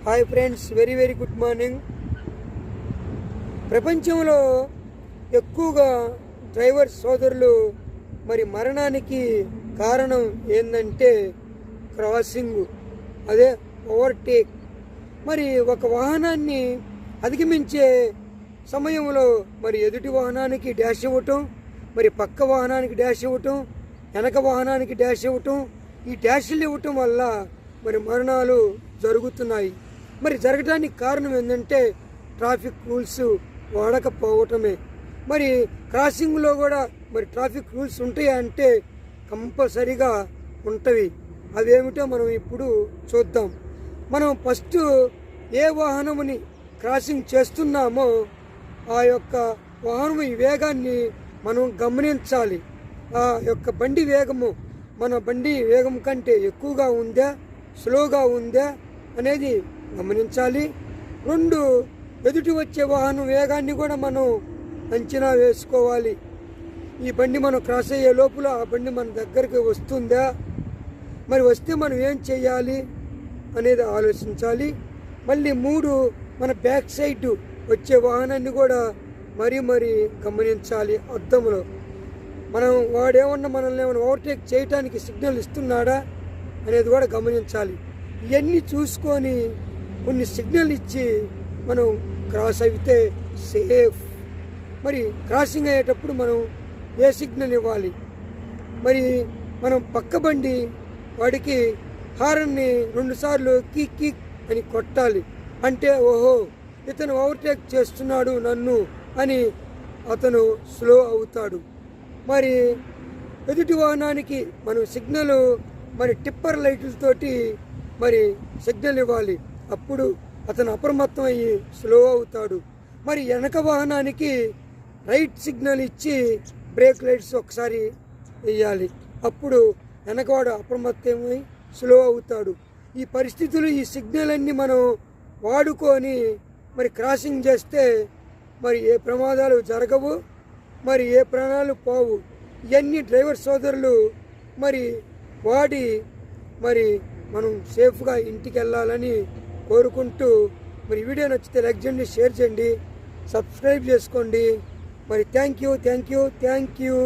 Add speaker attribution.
Speaker 1: Hi friends, very very good morning. ప్రపంచంలో ఎక్కువగా driver సోదరులు మరి మరణానికి కారణం ఏంటంటే క్రాసింగ్, అదే ఓవర్టేక్. మరి ఒక వాహనాన్ని అధిగమించే సమయంలో మరి ఎదుటి వాహనానికి డాష్ ఇవ్వటం, మరి పక్క వాహనానికి డాష్ ఇవ్వటం, వెనక వాహనానికి డాష్ ఇవ్వటం, ఈ డాష్లు ఇవ్వటం వల్ల మరి మరణాలు జరుగుతున్నాయి. మరి జరగడానికి కారణం ఏంటంటే ట్రాఫిక్ రూల్స్ వాడకపోవటమే. మరి క్రాసింగ్లో కూడా మరి ట్రాఫిక్ రూల్స్ ఉంటాయా అంటే కంపల్సరీగా ఉంటవి. అవేమిటో మనం ఇప్పుడు చూద్దాం. మనం ఫస్ట్ ఏ వాహనముని క్రాసింగ్ చేస్తున్నామో ఆ యొక్క వాహనం వేగాన్ని మనం గమనించాలి. ఆ యొక్క బండి వేగము మన బండి వేగం కంటే ఎక్కువగా ఉందా, స్లోగా ఉందా అనేది గమనించాలి. రెండు, ఎదుటి వచ్చే వాహనం వేగాన్ని కూడా మనం అంచనా వేసుకోవాలి. ఈ బండి మనం క్రాస్ అయ్యే లోపల ఆ బండి మన దగ్గరికి వస్తుందా, మరి వస్తే మనం ఏం చేయాలి అనేది ఆలోచించాలి. మళ్ళీ మూడు, మన బ్యాక్ సైడ్ వచ్చే వాహనాన్ని కూడా మరీ గమనించాలి. అద్దంలో మనం వాడేమన్నా మనల్ని ఏమైనా ఓవర్టేక్ చేయడానికి సిగ్నల్ ఇస్తున్నాడా అనేది కూడా గమనించాలి. ఇవన్నీ చూసుకొని కొన్ని సిగ్నల్ ఇచ్చి మనం క్రాస్ అయితే సేఫ్. మరి క్రాసింగ్ అయ్యేటప్పుడు మనం ఏ సిగ్నల్ ఇవ్వాలి? మరి మనం పక్క బండి వాడికి హారన్ని 2 సార్లు కిక్ కిక్ అని కొట్టాలి. అంటే ఓహో, ఇతను ఓవర్టేక్ చేస్తున్నాడు నన్ను అని అతను స్లో అవుతాడు. మరి ఎదుటి వాహనానికి మనం సిగ్నల్ మరి టిప్పర్ లైట్లతోటి మరి సిగ్నల్ ఇవ్వాలి. అప్పుడు అతను అప్రమత్తం అయ్యి స్లో అవుతాడు. మరి వెనక వాహనానికి రైట్ సిగ్నల్ ఇచ్చి బ్రేక్ లైట్స్ ఒకసారి వేయాలి. అప్పుడు వెనకవాడు అప్రమత్తమై స్లో అవుతాడు. ఈ పరిస్థితులు, ఈ సిగ్నల్ అన్నీ మనం వాడుకొని మరి క్రాసింగ్ చేస్తే మరి ఏ ప్రమాదాలు జరగవు, మరి ఏ ప్రాణాలు పోవు. ఇవన్నీ డ్రైవర్ సోదరులు మరి వాడి మరి మనం సేఫ్గా ఇంటికి వెళ్ళాలని కోరుకుంటూ, మరి వీడియో నచ్చితే లైక్ చేయండి, షేర్ చేయండి, సబ్స్క్రైబ్ చేసుకోండి. మరి థ్యాంక్ యూ.